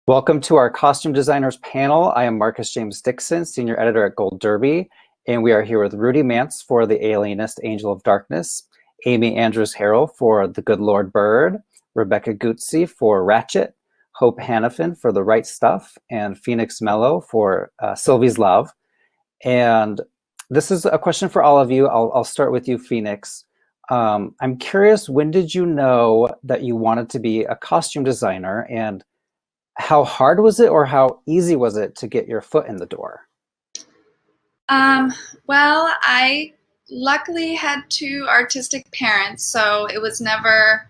Welcome to our costume designers panel. I am Marcus James Dixon, senior editor at Gold Derby, and we are here with Rudy Mance for The Alienist, Angel of Darkness, Amy Andrews-Harrell for The Good Lord Bird, Rebecca Guzzi for Ratched, Hope Hanafin for The Right Stuff, and Phoenix Mellow for Sylvie's Love. And this is a question for all of you. I'll start with you, Phoenix. I'm curious, when did you know that you wanted to be a costume designer, and how hard was it or how easy was it to get your foot in the door? Well, I luckily had two artistic parents, so it was never,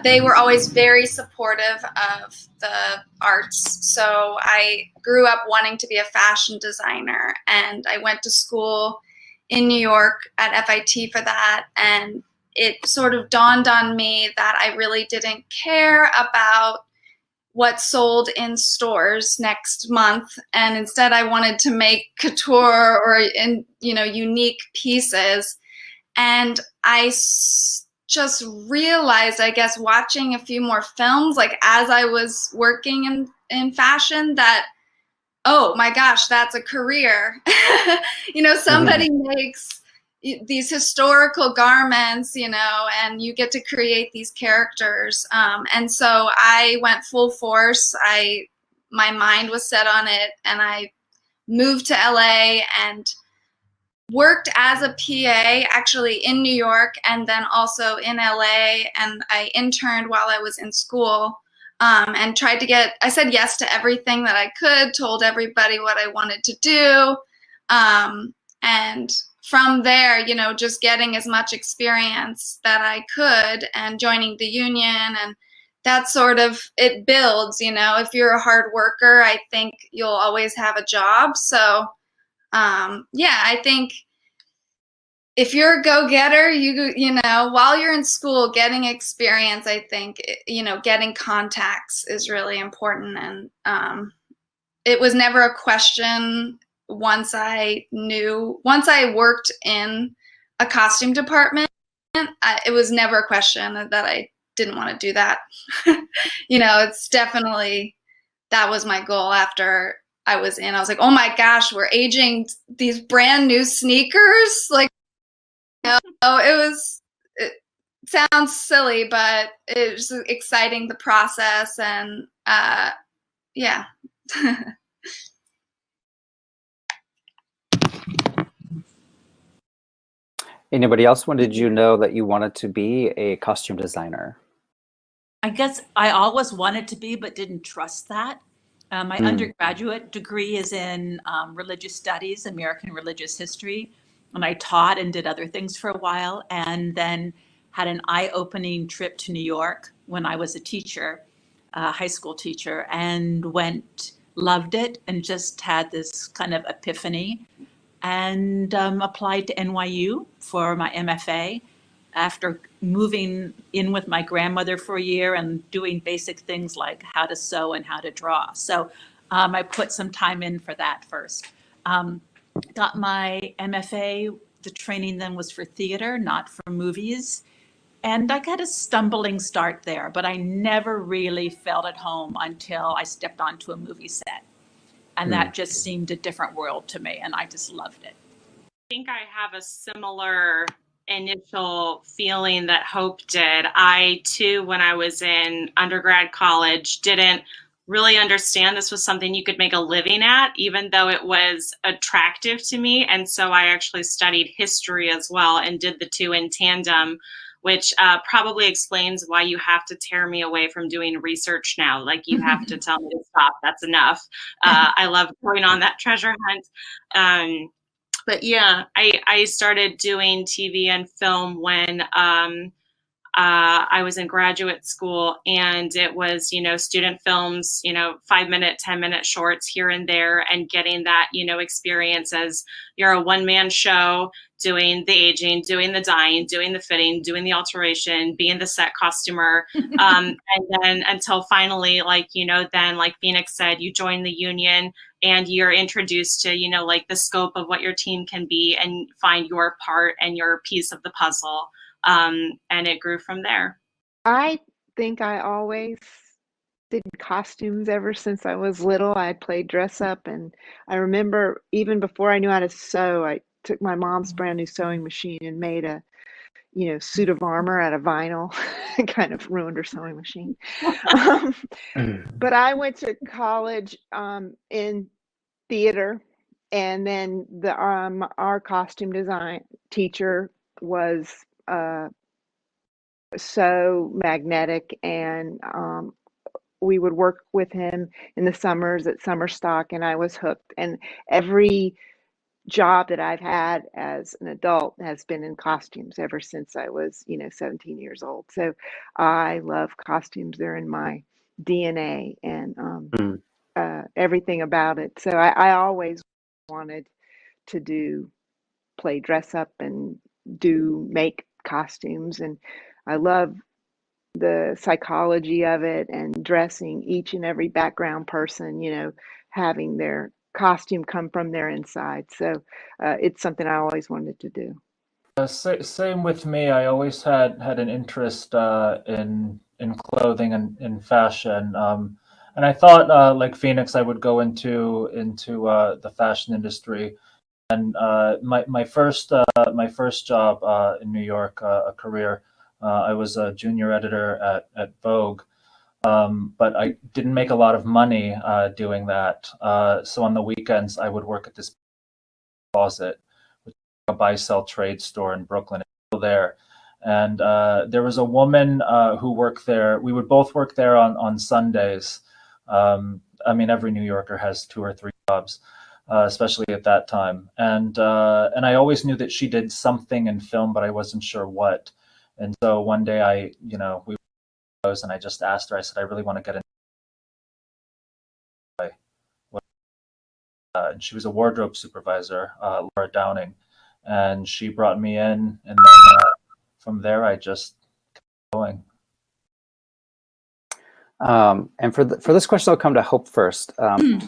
they were always very supportive of the arts. So I grew up wanting to be a fashion designer, and I went to school in New York at FIT for that, and it sort of dawned on me that I really didn't care about what sold in stores next month, and instead I wanted to make couture or unique pieces. And just realized, I guess, watching a few more films, like as I was working in fashion, that oh my gosh, that's a career. Somebody makes these historical garments, and you get to create these characters. And so I went full force. My mind was set on it, and I moved to LA and worked as a PA actually in New York and then also in LA. And I interned while I was in school, and I said yes to everything that I could, told everybody what I wanted to do. And from there, just getting as much experience that I could and joining the union, and that sort of, it builds, if you're a hard worker, I think you'll always have a job. So, I think if you're a go-getter, while you're in school, getting experience, I think, getting contacts is really important. And it was never a question once I worked in a costume department. It was never a question that I didn't want to do that. It's definitely, that was my goal after I was in. I was like, oh my gosh, we're aging these brand new sneakers. Like, it sounds silly, but it was exciting, the process. And yeah. Anybody else, when did you know that you wanted to be a costume designer? I guess I always wanted to be, but didn't trust that. My undergraduate degree is in religious studies, American religious history, and I taught and did other things for a while, and then had an eye-opening trip to New York when I was a teacher, a high school teacher, and loved it, and just had this kind of epiphany, and applied to NYU for my MFA after moving in with my grandmother for a year and doing basic things like how to sew and how to draw. So I put some time in for that first. Got my MFA. The training then was for theater, not for movies. And I got a stumbling start there, but I never really felt at home until I stepped onto a movie set. And that just seemed a different world to me, and I just loved it. I think I have a similar initial feeling that Hope did. I too, when I was in undergrad college, didn't really understand this was something you could make a living at, even though it was attractive to me. And so I actually studied history as well and did the two in tandem, which probably explains why you have to tear me away from doing research now. Like, you have to tell me to stop. That's enough. I love going on that treasure hunt. But yeah, I started doing TV and film when I was in graduate school, and it was, student films, 5-minute, 10-minute shorts here and there, and getting that, experience as you're a one-man show, doing the aging, doing the dyeing, doing the fitting, doing the alteration, being the set costumer. And then until finally, then like Phoenix said, you join the union and you're introduced to, like the scope of what your team can be and find your part and your piece of the puzzle. And it grew from there. I think I always did costumes ever since I was little. I played dress up, and I remember even before I knew how to sew, I took my mom's brand new sewing machine and made a suit of armor out of vinyl. Kind of ruined her sewing machine. um, but I went to college in theater, and then our costume design teacher was so magnetic, and we would work with him in the summers at summer stock, and I was hooked. And every job that I've had as an adult has been in costumes ever since I was 17 years old. So I love costumes. They're in my DNA, and everything about it. So I always wanted to play dress up and make costumes, and I love the psychology of it, and dressing each and every background person, having their costume come from their inside. So it's something I always wanted to do. Same with me. I always had an interest in clothing and in fashion, and I thought, like Phoenix, I would go into the fashion industry. And my first job in New York, a career, I was a junior editor at Vogue, but I didn't make a lot of money doing that. So on the weekends, I would work at this closet, which is a buy-sell trade store in Brooklyn. Still there. And there was a woman who worked there. We would both work there on Sundays. I mean, every New Yorker has 2 or 3 jobs. Especially at that time, and I always knew that she did something in film, but I wasn't sure what. And so one day we were, and I just asked her. I said, I really want to get in. And she was a wardrobe supervisor, Laura Downing, and she brought me in, and then from there I just kept going. And for this question, I'll come to Hope first.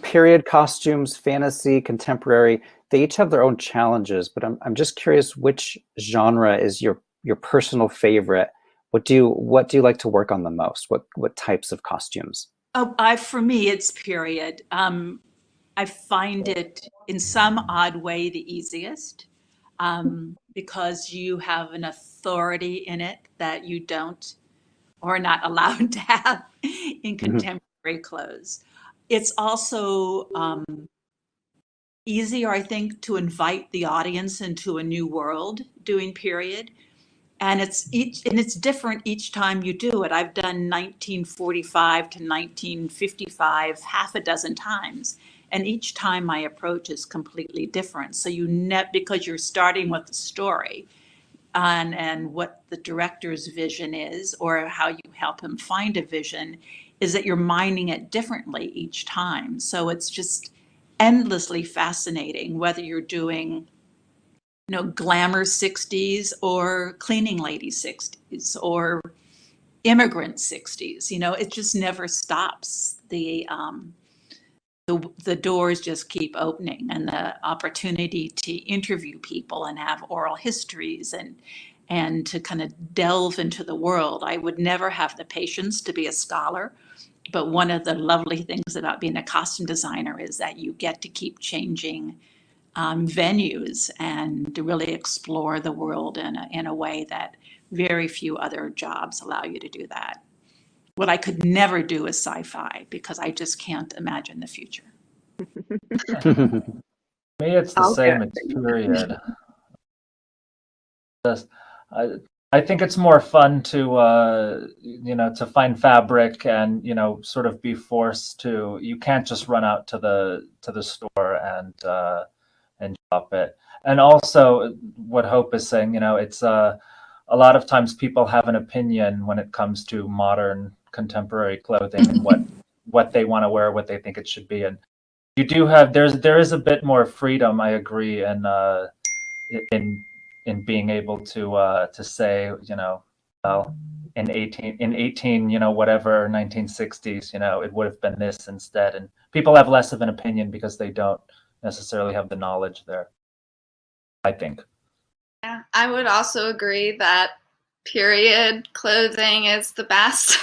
Period costumes, fantasy, contemporary, they each have their own challenges, but I'm just curious, which genre is your personal favorite? What do you like to work on the most? What types of costumes? For me, it's period. I find it in some odd way the easiest, because you have an authority in it that you don't or are not allowed to have in contemporary clothes. It's also easier, I think, to invite the audience into a new world doing period. And it's different each time you do it. I've done 1945 to 1955 half a dozen times. And each time my approach is completely different. So because you're starting with the story, and what the director's vision is, or how you help him find a vision, is that you're mining it differently each time. So it's just endlessly fascinating, whether you're doing, glamour 60s or cleaning lady 60s or immigrant 60s. It just never stops. The doors just keep opening, and the opportunity to interview people and have oral histories and to kind of delve into the world. I would never have the patience to be a scholar, but one of the lovely things about being a costume designer is that you get to keep changing venues and to really explore the world in a way that very few other jobs allow you to do that. What I could never do is sci-fi, because I just can't imagine the future. Me, it's the same. It's period. I think it's more fun to to find fabric and sort of be forced to. You can't just run out to the store and shop it. And also, what Hope is saying, it's a lot of times people have an opinion when it comes to modern contemporary clothing and what they want to wear, what they think it should be. And you do have there is a bit more freedom, I agree, in being able to say, well, in 18 whatever 1960s, it would have been this instead. And people have less of an opinion because they don't necessarily have the knowledge there, I think. Yeah, I would also agree that period clothing is the best.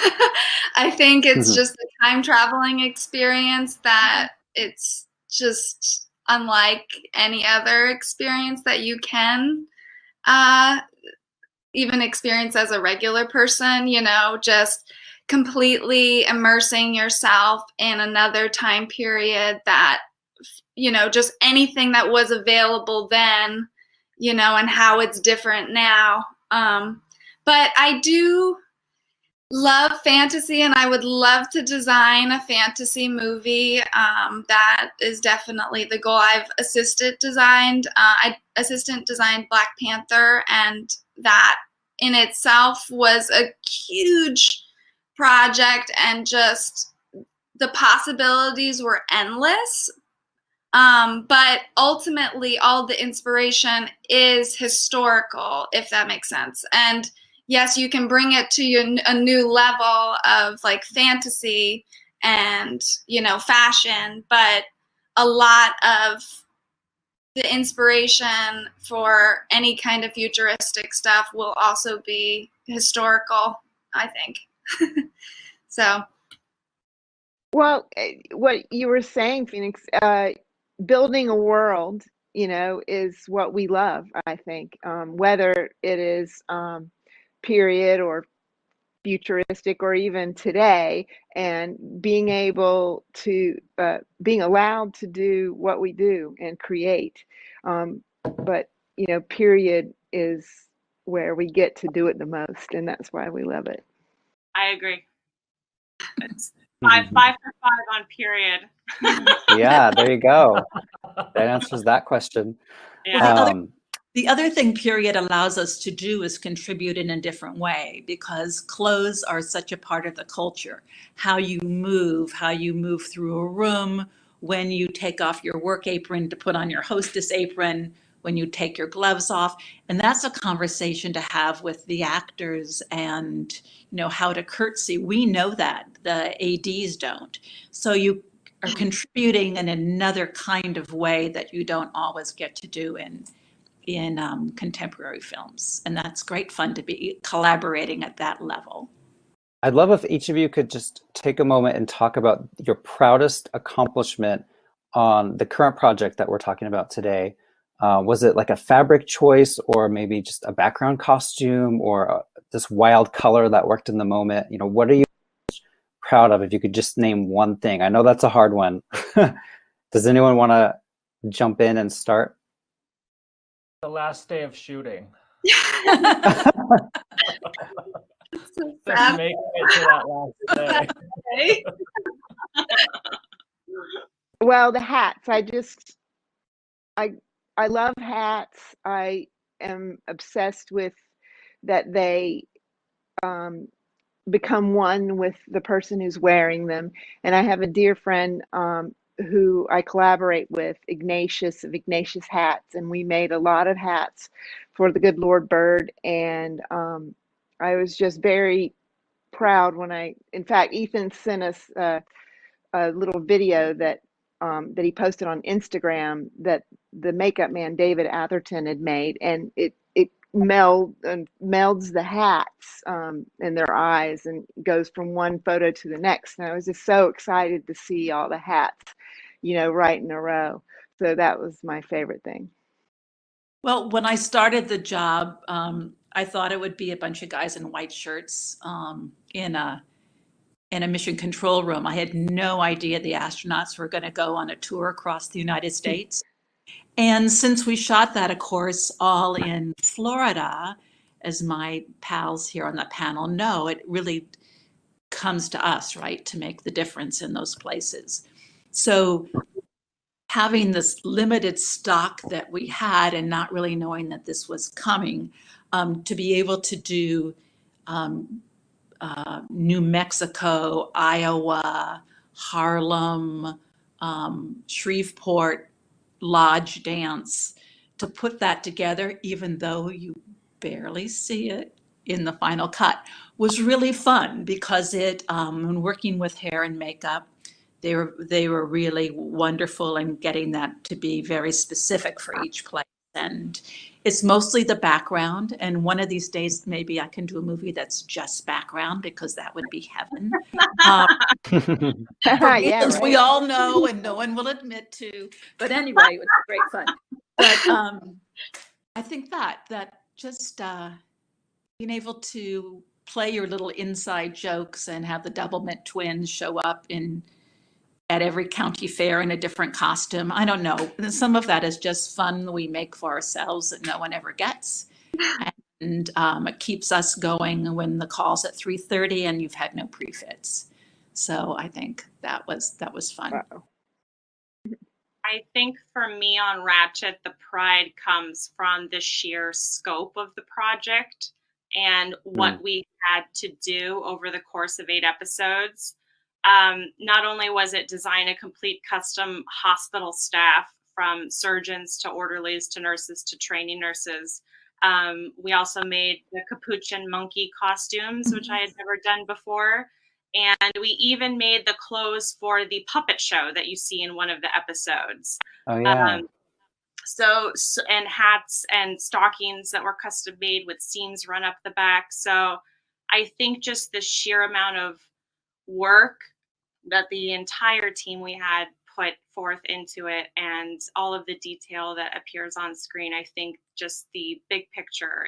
I think it's just a time traveling experience that it's just unlike any other experience that you can even experience as a regular person, you know, just completely immersing yourself in another time period that, you know, just anything that was available then, you know, and how it's different now. But I do love fantasy, and I would love to design a fantasy movie. That is definitely the goal. I've assistant designed Black Panther, and that in itself was a huge project, and just the possibilities were endless. But ultimately, all the inspiration is historical, if that makes sense. And yes, you can bring it to a new level of like fantasy and, you know, fashion, but a lot of the inspiration for any kind of futuristic stuff will also be historical, I think. So. Well, what you were saying, Phoenix, building a world, you know, is what we love, I think, whether it is period or futuristic or even today, and being able to being allowed to do what we do and create. But, you know, period is where we get to do it the most, and that's why we love it. I agree. It's five for five on period. Yeah, there you go. That answers that question. Yeah. The other thing period allows us to do is contribute in a different way, because clothes are such a part of the culture. How you move through a room, when you take off your work apron to put on your hostess apron, when you take your gloves off. And that's a conversation to have with the actors, and, you know, how to curtsy. We know that, the ADs don't. So you are contributing in another kind of way that you don't always get to do in contemporary films. And that's great fun to be collaborating at that level. I'd love if each of you could just take a moment and talk about your proudest accomplishment on the current project that we're talking about today. Was it like a fabric choice, or maybe just a background costume, or this wild color that worked in the moment? You know, what are you proud of, if you could just name one thing? I know that's a hard one. Does anyone want to jump in and start? The last day of shooting. So Just making it to that last day. Well, the hats. I love hats. I am obsessed with that they become one with the person who's wearing them. And I have a dear friend who I collaborate with, Ignatius of Ignatius Hats, and we made a lot of hats for the Good Lord Bird. And I was just very proud when in fact, Ethan sent us a little video that he posted on Instagram that the makeup man David Atherton had made, and it melds the hats in their eyes and goes from one photo to the next. And I was just so excited to see all the hats, you know, right in a row. So that was my favorite thing. Well, when I started the job, I thought it would be a bunch of guys in white shirts in a mission control room. I had no idea the astronauts were going to go on a tour across the United States. And since we shot that, of course, all in Florida, as my pals here on the panel know, it really comes to us, right, to make the difference in those places. So having this limited stock that we had, and not really knowing that this was coming, to be able to do New Mexico, Iowa, Harlem, Shreveport, lodge dance, to put that together, even though you barely see it in the final cut, was really fun, because it, when working with hair and makeup, they were really wonderful in getting that to be very specific for each place. and it's mostly the background. And one of these days, maybe I can do a movie that's just background, because that would be heaven. For Yeah, reasons we right. all know and no one will admit to. But anyway, it was great fun. But I think that just being able to play your little inside jokes and have the Doublemint twins show up at every county fair in a different costume. I don't know. Some of that is just fun we make for ourselves that no one ever gets. And it keeps us going when the call's at 3:30 and you've had no pre-fits. So I think that was fun. Wow. I think for me on Ratched, the pride comes from the sheer scope of the project and what we had to do over the course of 8 episodes. Not only was it design a complete custom hospital staff, from surgeons to orderlies to nurses to training nurses. We also made the capuchin monkey costumes, which I had never done before. And we even made the clothes for the puppet show that you see in one of the episodes. Oh, yeah. So and hats and stockings that were custom made with seams run up the back. So I think just the sheer amount of work that the entire team we had put forth into it, and all of the detail that appears on screen, I think just the big picture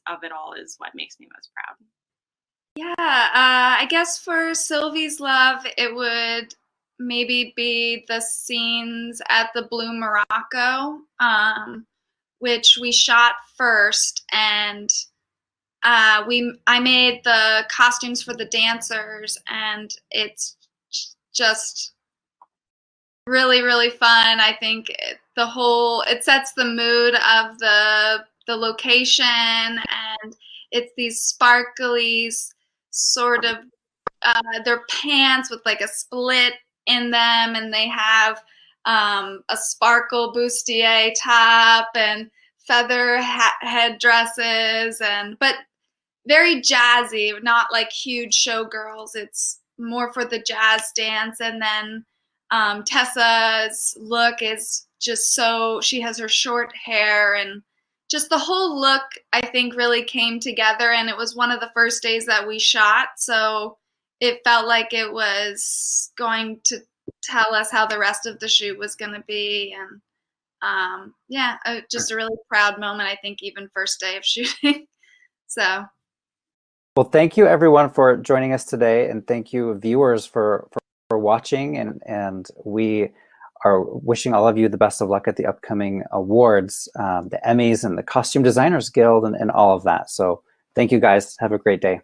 of it all is what makes me most proud. Yeah, I guess for Sylvie's love, it would maybe be the scenes at the Blue Morocco, which we shot first, and I made the costumes for the dancers, and it's just really, really fun. I think it sets the mood of the location, and it's these sparkly sort of their pants with like a split in them, and they have a sparkle bustier top and feather head dresses, but very jazzy, not like huge showgirls. It's more for the jazz dance. And then Tessa's look is just she has her short hair, and just the whole look, I think, really came together. And it was one of the first days that we shot, so it felt like it was going to tell us how the rest of the shoot was going to be. And just a really proud moment, I think, even first day of shooting. So. Well, thank you everyone for joining us today, and thank you viewers for watching, and we are wishing all of you the best of luck at the upcoming awards, the Emmys and the Costume Designers Guild, and all of that. So thank you guys. Have a great day.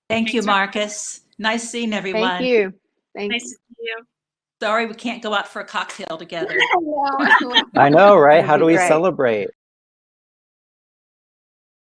Thank you, Marcus. Nice seeing everyone. Thank you. Nice to see you. Sorry we can't go out for a cocktail together. I know, right? How That'd do be we great. celebrate?